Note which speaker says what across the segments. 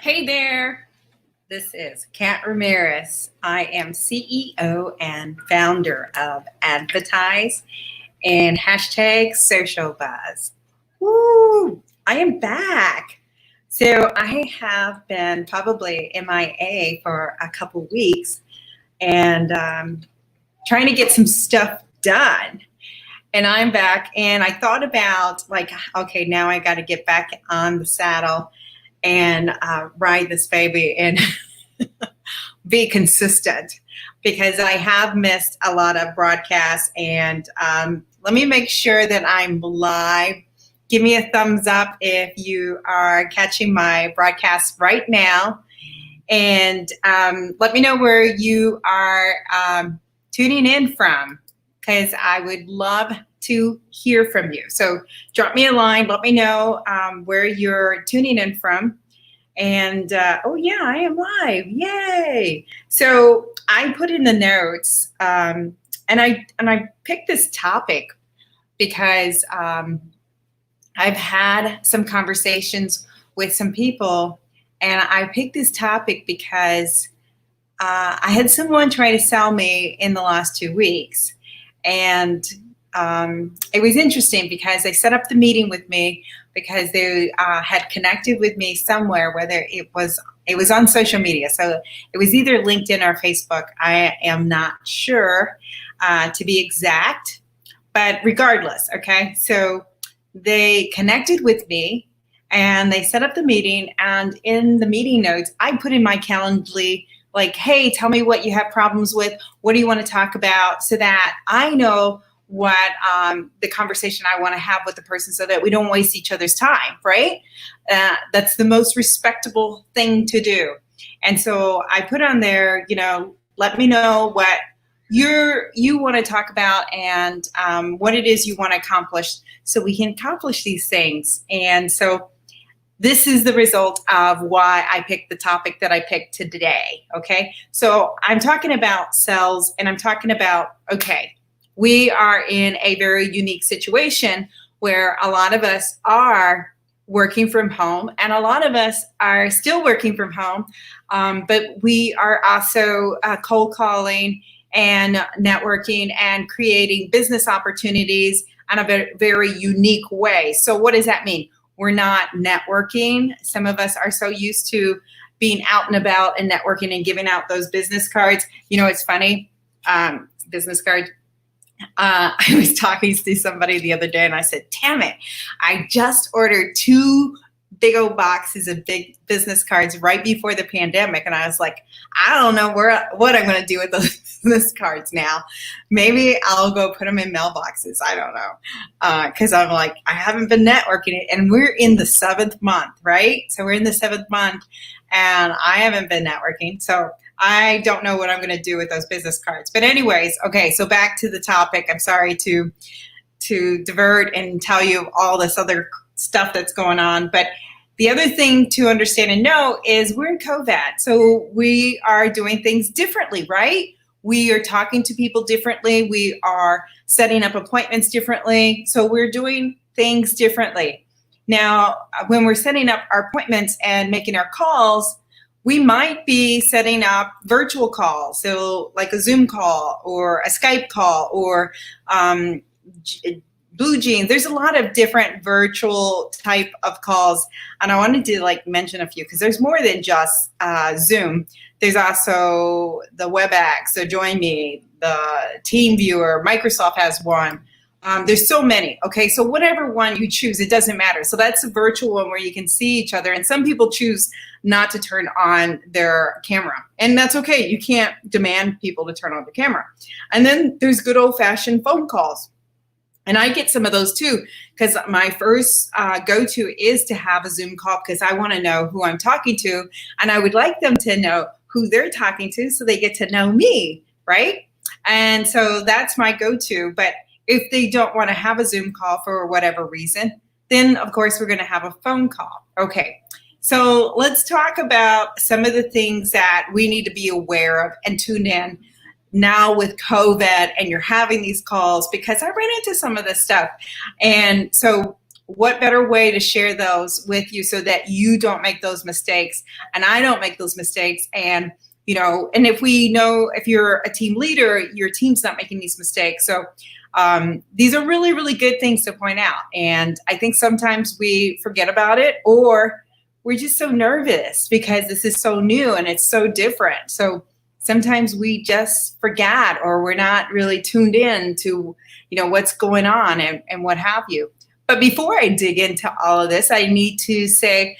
Speaker 1: Hey there, this is Kat Ramirez. I am CEO and founder of Advertise and hashtag Social Buzz. Woo! I am back. So I have been probably MIA for a couple weeks and trying to get some stuff done. And I'm back, and I thought about okay, now I got to get back on the saddle and ride this baby and be consistent because I have missed a lot of broadcasts. And let me make sure that I'm live. Give me a thumbs up if you are catching my broadcast right now. And let me know where you are tuning in from, because I would love to hear from you. So drop me a line. Let me know where you're tuning in from. And oh yeah, I am live! Yay! So I put in the notes, and I picked this topic because I've had some conversations with some people, and I picked this topic because I had someone try to sell me in the last 2 weeks, and it was interesting because they set up the meeting with me because they had connected with me somewhere, whether it was on social media. So it was either LinkedIn or Facebook. I am not sure to be exact, but regardless, okay? So they connected with me and they set up the meeting, and in the meeting notes, I put in my Calendly, like, hey, tell me what you have problems with. What do you want to talk about? So that I know what the conversation I want to have with the person so that we don't waste each other's time, right? That's the most respectable thing to do. And so I put on there, let me know what you want to talk about and what it is you want to accomplish so we can accomplish these things. And so this is the result of why I picked the topic that I picked today, okay? So I'm talking about sales, and I'm talking about, okay, we are in a very unique situation where a lot of us are working from home, and a lot of us are still working from home, but we are also cold calling and networking and creating business opportunities in a very unique way. So what does that mean? We're not networking. Some of us are so used to being out and about and networking and giving out those business cards. It's funny, business cards. I was talking to somebody the other day and I said, damn it, I just ordered 2 big old boxes of big business cards right before the pandemic. And I was like, I don't know what I'm going to do with those business cards now. Maybe I'll go put them in mailboxes. I don't know. Because I'm like, I haven't been networking. And we're in the 7th month, right? So we're in the 7th month and I haven't been networking. So I don't know what I'm going to do with those business cards. But anyways, okay, so back to the topic. I'm sorry to divert and tell you all this other stuff that's going on. But the other thing to understand and know is we're in COVID. So we are doing things differently, right? We are talking to people differently. We are setting up appointments differently. So we're doing things differently. Now, when we're setting up our appointments and making our calls, we might be setting up virtual calls, so like a Zoom call or a Skype call or Blue Jeans. There's a lot of different virtual type of calls, and I wanted to mention a few because there's more than just Zoom. There's also the WebEx, so Join Me, the TeamViewer. Microsoft has one. There's so many. Okay, so whatever one you choose, it doesn't matter. So that's a virtual one where you can see each other, and some people choose not to turn on their camera, and that's okay. You can't demand people to turn on the camera. And then there's good old-fashioned phone calls, and I get some of those too, because my first go-to is to have a Zoom call because I want to know who I'm talking to, and I would like them to know who they're talking to so they get to know me, right? And so that's my go-to. But if they don't want to have a Zoom call for whatever reason, then of course we're going to have a phone call. Okay, so let's talk about some of the things that we need to be aware of and tune in now with COVID and you're having these calls, because I ran into some of this stuff. And so what better way to share those with you so that you don't make those mistakes and I don't make those mistakes. And, and if we know, if you're a team leader, your team's not making these mistakes. So these are really, really good things to point out. And I think sometimes we forget about it, or we're just so nervous because this is so new and it's so different. So sometimes we just forget, or we're not really tuned in to, what's going on and what have you. But before I dig into all of this, I need to say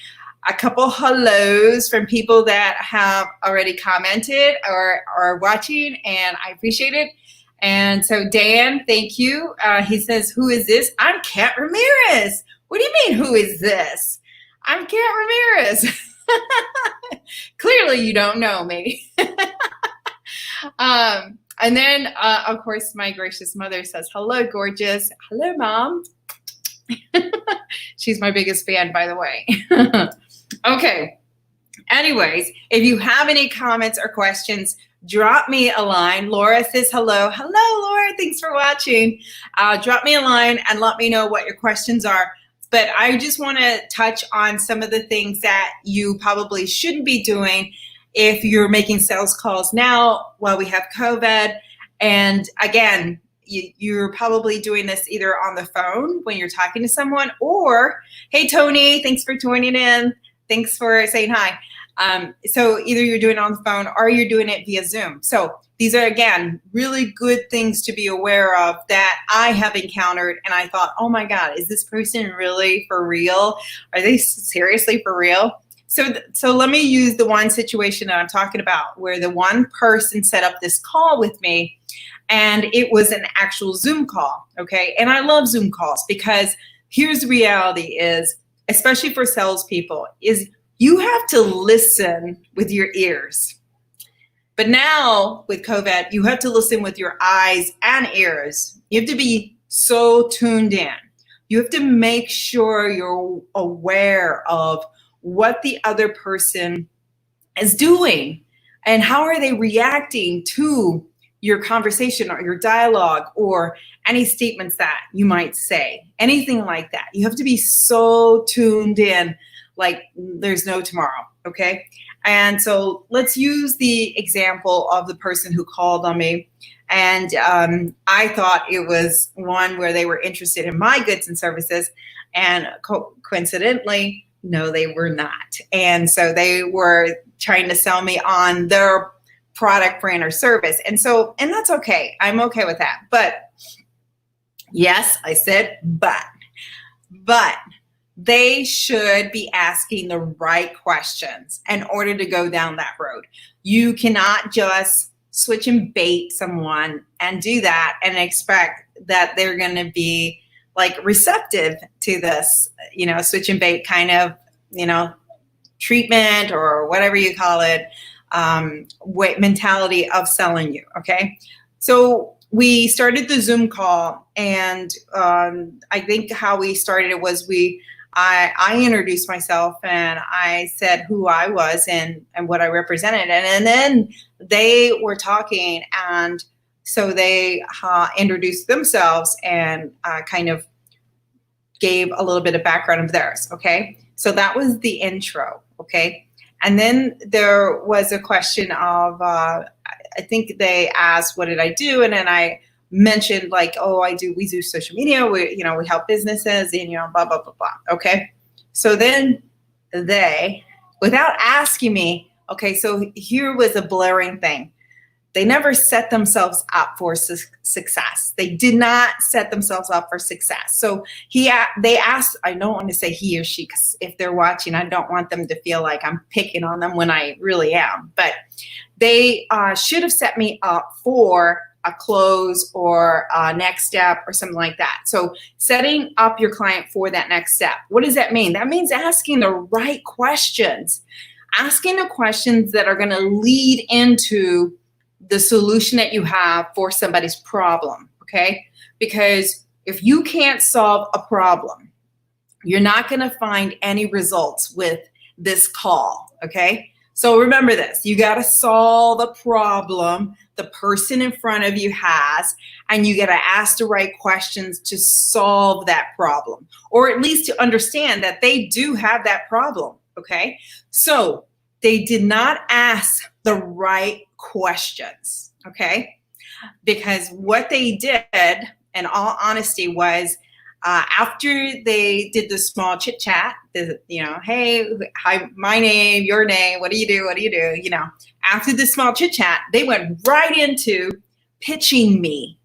Speaker 1: a couple hellos from people that have already commented or are watching, and I appreciate it. And so Dan, thank you. He says, who is this? I'm Kat Ramirez. What do you mean, who is this? I'm Kat Ramirez. Clearly you don't know me. And then, of course, my gracious mother says, hello, gorgeous. Hello, Mom. She's my biggest fan, by the way. Okay. Anyways, if you have any comments or questions, drop me a line. Laura says hello. Hello, Laura. Thanks for watching. Drop me a line and let me know what your questions are. But I just want to touch on some of the things that you probably shouldn't be doing if you're making sales calls now while we have COVID. And again, you're probably doing this either on the phone when you're talking to someone, or, hey, Tony, thanks for joining in. Thanks for saying hi. So either you're doing it on the phone or you're doing it via Zoom. So these are, again, really good things to be aware of that I have encountered. And I thought, oh my God, is this person really for real? Are they seriously for real? So let me use the one situation that I'm talking about, where the one person set up this call with me, and it was an actual Zoom call, okay? And I love Zoom calls because here's the reality is, especially for salespeople, is you have to listen with your ears. But now with COVID, you have to listen with your eyes and ears. You have to be so tuned in. You have to make sure you're aware of what the other person is doing and how are they reacting to your conversation or your dialogue or any statements that you might say, anything like that. You have to be so tuned in like there's no tomorrow, okay? And so let's use the example of the person who called on me. And I thought it was one where they were interested in my goods and services, and coincidentally, no, they were not. And so they were trying to sell me on their product, brand, or service. And that's okay. I'm okay with that. But yes, I said, but they should be asking the right questions in order to go down that road. You cannot just switch and bait someone and do that and expect that they're going to be like receptive to this, switch and bait kind of, treatment or whatever you call it, mentality of selling you. Okay. So we started the Zoom call, and I think how we started it was I introduced myself and I said who I was and what I represented. And then they were talking, and so they introduced themselves and kind of gave a little bit of background of theirs, okay? So that was the intro, okay? And then there was a question of, I think they asked, what did I do? And then I mentioned like, we do social media, we help businesses, and, blah, blah, blah, blah, okay? So then they, without asking me, okay, so here was a blaring thing. They never set themselves up for success. They did not set themselves up for success. So they asked, I don't want to say he or she, because if they're watching, I don't want them to feel like I'm picking on them when I really am. But they should have set me up for a close or a next step or something like that. So setting up your client for that next step. What does that mean? That means asking the right questions. Asking the questions that are going to lead into the solution that you have for somebody's problem, okay? Because if you can't solve a problem, you're not going to find any results with this call, okay? So remember this, you got to solve a problem the person in front of you has, and you got to ask the right questions to solve that problem, or at least to understand that they do have that problem, okay? So they did not ask the right questions, okay? Because what they did, in all honesty, was after they did the small chit chat, hey, hi, my name, your name, what do you do? What do you do? After the small chit chat, they went right into pitching me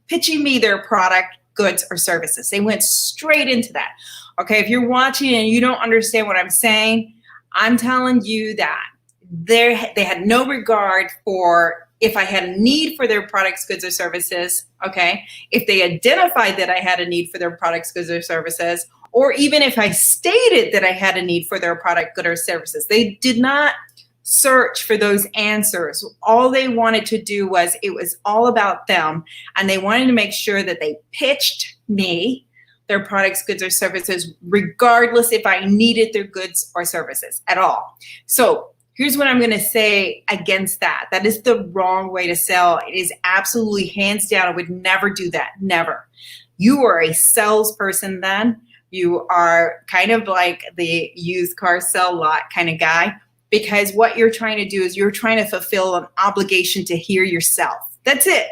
Speaker 1: their product, goods, or services. They went straight into that. Okay, if you're watching and you don't understand what I'm saying, I'm telling you that they had no regard for if I had a need for their products, goods, or services, okay? If they identified that I had a need for their products, goods, or services, or even if I stated that I had a need for their product, good, or services, they did not search for those answers. All they wanted to do was, it was all about them, and they wanted to make sure that they pitched me their products, goods, or services, regardless if I needed their goods or services at all. So here's what I'm going to say against that. That is the wrong way to sell. It is absolutely, hands down, I would never do that. Never. You are a salesperson then. You are kind of like the used car sell lot kind of guy, because what you're trying to do is you're trying to fulfill an obligation to hear yourself. That's it.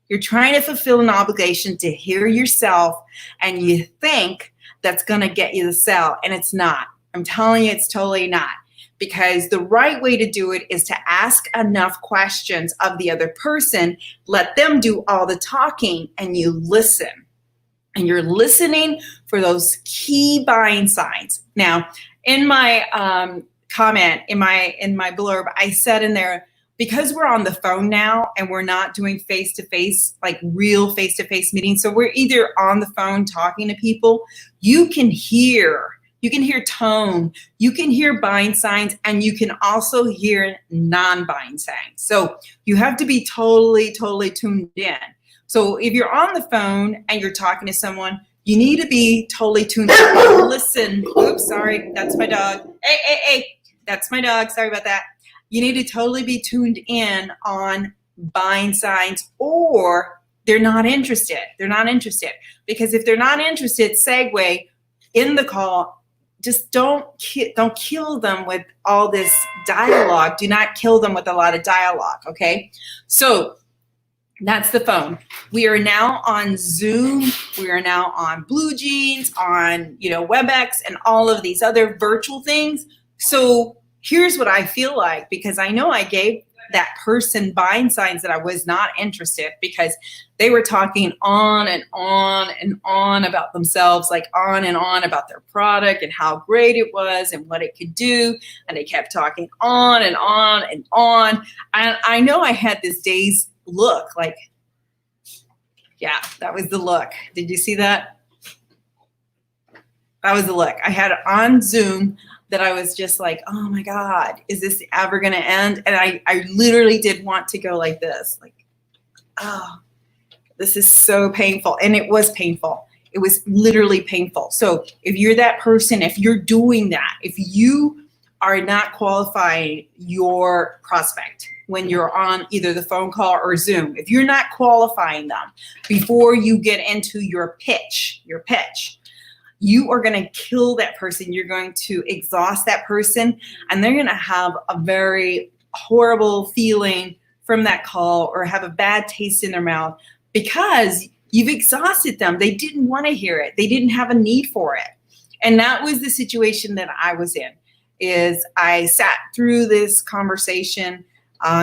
Speaker 1: You're trying to fulfill an obligation to hear yourself, and you think that's going to get you the sell, and it's not. I'm telling you, it's totally not. Because the right way to do it is to ask enough questions of the other person, let them do all the talking, and you listen. And you're listening for those key buying signs. Now, in my comment, in my blurb, I said in there, because we're on the phone now and we're not doing face-to-face, like real face-to-face meetings, so we're either on the phone talking to people, you can hear tone, you can hear buying signs, and you can also hear non-buying signs. So you have to be totally tuned in. So if you're on the phone and you're talking to someone, you need to be totally tuned in. Listen. Oops, sorry, that's my dog. Hey, that's my dog. Sorry about that. You need to totally be tuned in on buying signs, or they're not interested. They're not interested. Because if they're not interested, segue in the call, just don't kill them with all this dialogue. Do not kill them with a lot of dialogue, okay? So that's the phone. We are now on Zoom. We are now on BlueJeans, on WebEx, and all of these other virtual things. So here's what I feel like, because I know I gave that person buying signs that I was not interested, because they were talking on and on and on about themselves, like on and on about their product and how great it was and what it could do. And they kept talking on and on and on. And I know I had this dazed look, like, yeah, that was the look. Did you see that? That was the look. I had it on Zoom that I was just like, oh my God, is this ever going to end? And I literally did want to go like this, like, oh, this is so painful. And it was painful. It was literally painful. So if you're that person, if you're doing that, if you are not qualifying your prospect when you're on either the phone call or Zoom, if you're not qualifying them before you get into your pitch, you are going to kill that person. You're going to exhaust that person, and they're going to have a very horrible feeling from that call, or have a bad taste in their mouth, because you've exhausted them. They didn't want to hear it. They didn't have a need for it. And that was the situation that I was in. Is I sat through this conversation.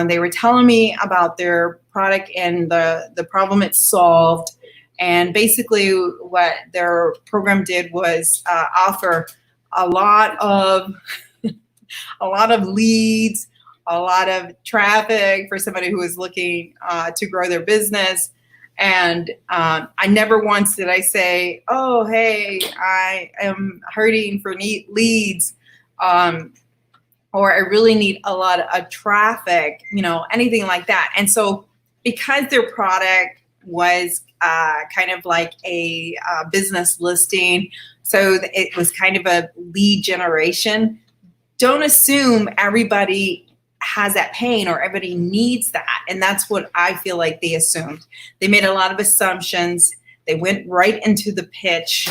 Speaker 1: They were telling me about their product and the problem it solved. And basically what their program did was offer a lot of leads, a lot of traffic for somebody who is looking to grow their business. And I never once did I say, oh, hey, I am hurting for leads, or I really need a lot of traffic, anything like that. And so because their product was kind of like a business listing, so it was kind of a lead generation, don't assume everybody has that pain or everybody needs that. And that's what I feel like they assumed. They made a lot of assumptions. They went right into the pitch,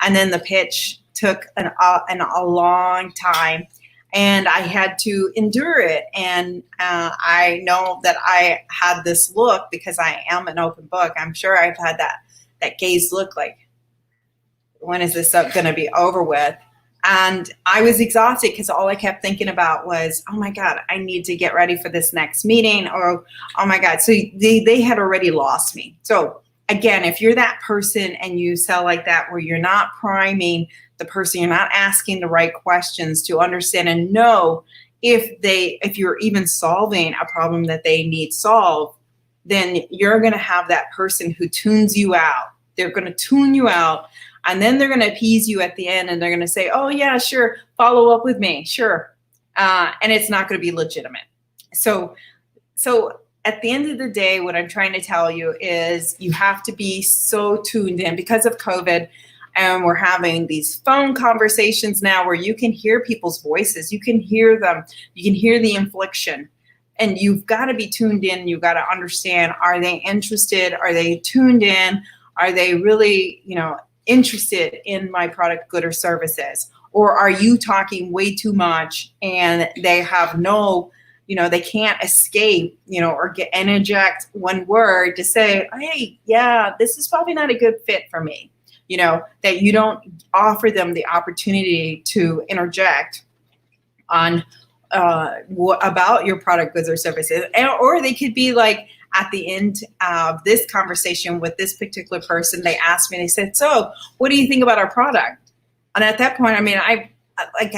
Speaker 1: and then the pitch took a long time, and I had to endure it. And I know that I had this look because I am an open book. I'm sure I've had that gaze look like, when is this going to be over with? And I was exhausted because all I kept thinking about was, oh my God, I need to get ready for this next meeting. Or, oh my God. So they had already lost me. So again, if you're that person and you sell like that, where you're not priming the person, you're not asking the right questions to understand and know if you're even solving a problem that they need solved, then you're going to have that person who tunes you out. They're going to tune you out. And then they're going to appease you at the end, and they're going to say, oh, yeah, sure, follow up with me, sure. And it's not going to be legitimate. So at the end of the day, what I'm trying to tell you is you have to be so tuned in because of COVID. And we're having these phone conversations now where you can hear people's voices. You can hear them. You can hear the inflection. And you've got to be tuned in. You've got to understand, are they interested? Are they tuned in? Are they really, interested in my product, good, or services? Or are you talking way too much and they have no, they can't escape, or interject one word to say, hey, yeah, this is probably not a good fit for me. That you don't offer them the opportunity to interject on about your product, goods, or services. Or they could be like, at the end of this conversation with this particular person, they asked me, they said, so what do you think about our product? And at that point, I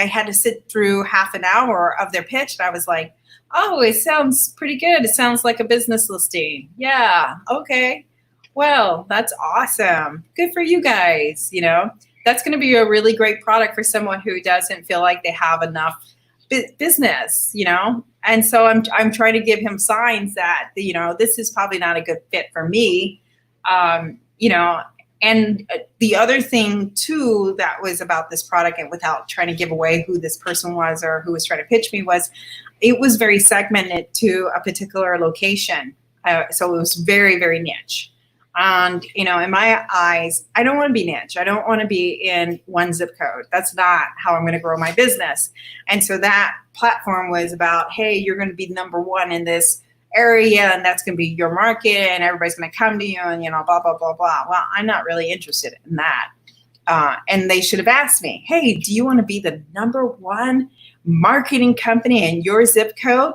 Speaker 1: had to sit through half an hour of their pitch. And I was like, oh, it sounds pretty good. It sounds like a business listing. Yeah. Okay. Well, that's awesome. Good for you guys. That's going to be a really great product for someone who doesn't feel like they have enough business, And so I'm trying to give him signs that, this is probably not a good fit for me. And the other thing too, that was about this product, and without trying to give away who this person was or who was trying to pitch me, was it was very segmented to a particular location. So it was very, very niche. And, in my eyes, I don't want to be niche. I don't want to be in one zip code. That's not how I'm going to grow my business. And so that platform was about, hey, you're going to be number one in this area, and that's going to be your market, and everybody's going to come to you, and, blah, blah, blah, blah. Well, I'm not really interested in that. And they should have asked me, hey, do you want to be the number one marketing company in your zip code?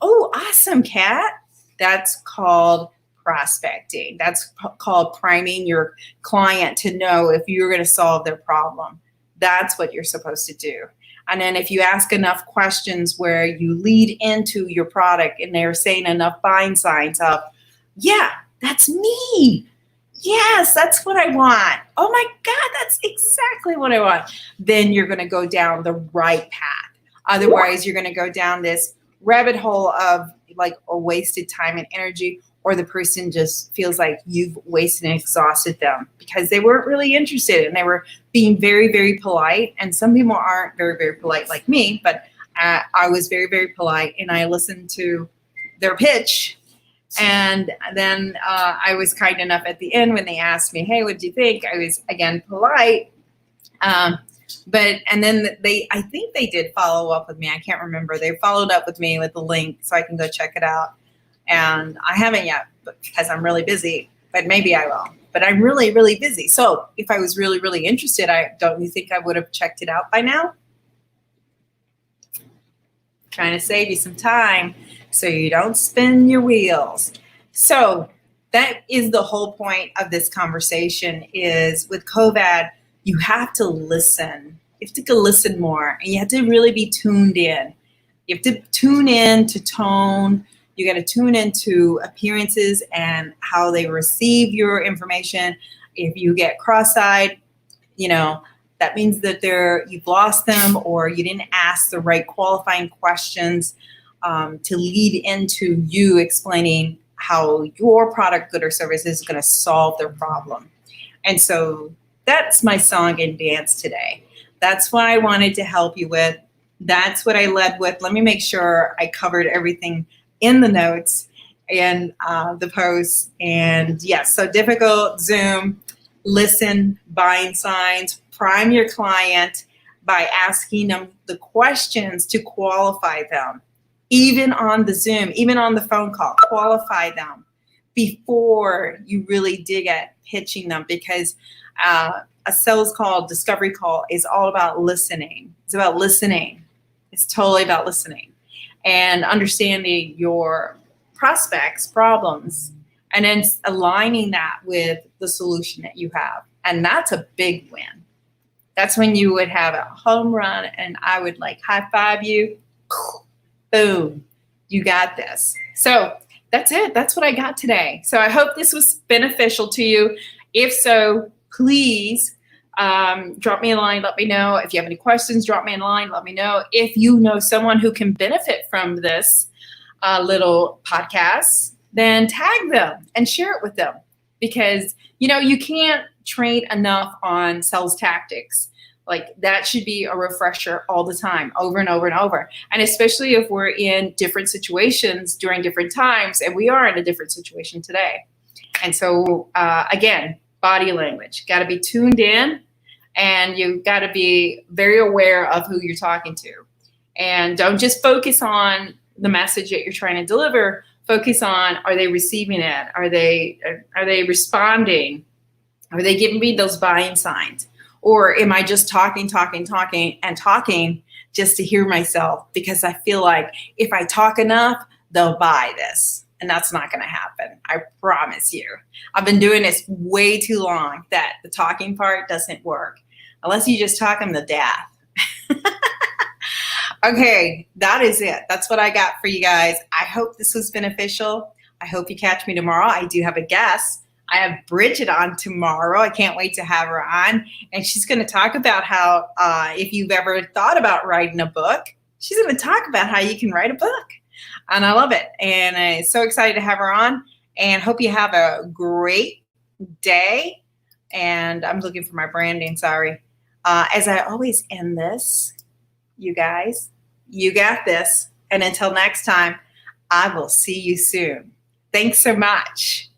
Speaker 1: Oh, awesome, Kat. That's called prospecting. That's called priming your client to know if you're going to solve their problem. That's what you're supposed to do. And then if you ask enough questions where you lead into your product and they're saying enough buying signs of, yeah, that's me. Yes, that's what I want. Oh my God, that's exactly what I want. Then you're going to go down the right path. Otherwise, you're going to go down this rabbit hole of like a wasted time and energy, or the person just feels like you've wasted and exhausted them because they weren't really interested and they were being very, very polite. And some people aren't very, very polite like me, but I was very, very polite, and I listened to their pitch. And then I was kind enough at the end when they asked me, hey, what do you think? I was, again, polite. And then I think they did follow up with me. I can't remember. They followed up with me with the link so I can go check it out. And I haven't yet because I'm really busy, but maybe I will. But I'm really, really busy. So if I was really, really interested, don't you think I would have checked it out by now? Trying to save you some time so you don't spin your wheels. So that is the whole point of this conversation is with COVID, you have to listen. You have to listen more, and you have to really be tuned in. You have to tune in to tone. You got to tune into appearances and how they receive your information. If you get cross-eyed, that means that you've lost them, or you didn't ask the right qualifying questions to lead into you explaining how your product, good, or service is going to solve their problem. And so that's my song and dance today. That's what I wanted to help you with. That's what I led with. Let me make sure I covered everything in the notes and the posts. And yes, so difficult, Zoom, listen, buying signs, prime your client by asking them the questions to qualify them. Even on the Zoom, even on the phone call, qualify them before you really dig at pitching them, because a sales call, discovery call is all about listening. It's about listening. It's totally about listening and understanding your prospects' problems and then aligning that with the solution that you have. And that's a big win. That's when you would have a home run and I would like high five you. Boom, you got this. So that's it. That's what I got today. So I hope this was beneficial to you. If so, please drop me a line. Let me know. If you have any questions, drop me a line. Let me know. If you know someone who can benefit from this little podcast, then tag them and share it with them. Because, you can't train enough on sales tactics. Like that should be a refresher all the time, over and over and over. And especially if we're in different situations during different times, and we are in a different situation today. And so, again, body language, got to be tuned in, and you've got to be very aware of who you're talking to. And don't just focus on the message that you're trying to deliver. Focus on, are they receiving it? Are they responding? Are they giving me those buying signs? Or am I just talking just to hear myself because I feel like if I talk enough, they'll buy this. And that's not going to happen. I promise you. I've been doing this way too long that the talking part doesn't work unless you just talk them to death. Okay, that is it. That's what I got for you guys. I hope this was beneficial. I hope you catch me tomorrow. I do have a guest. I have Bridget on tomorrow. I can't wait to have her on. And she's going to talk about how, if you've ever thought about writing a book, she's going to talk about how you can write a book. And I love it. And I'm so excited to have her on. And hope you have a great day. And I'm looking for my branding, sorry. As I always end this, you guys, you got this. And until next time, I will see you soon. Thanks so much.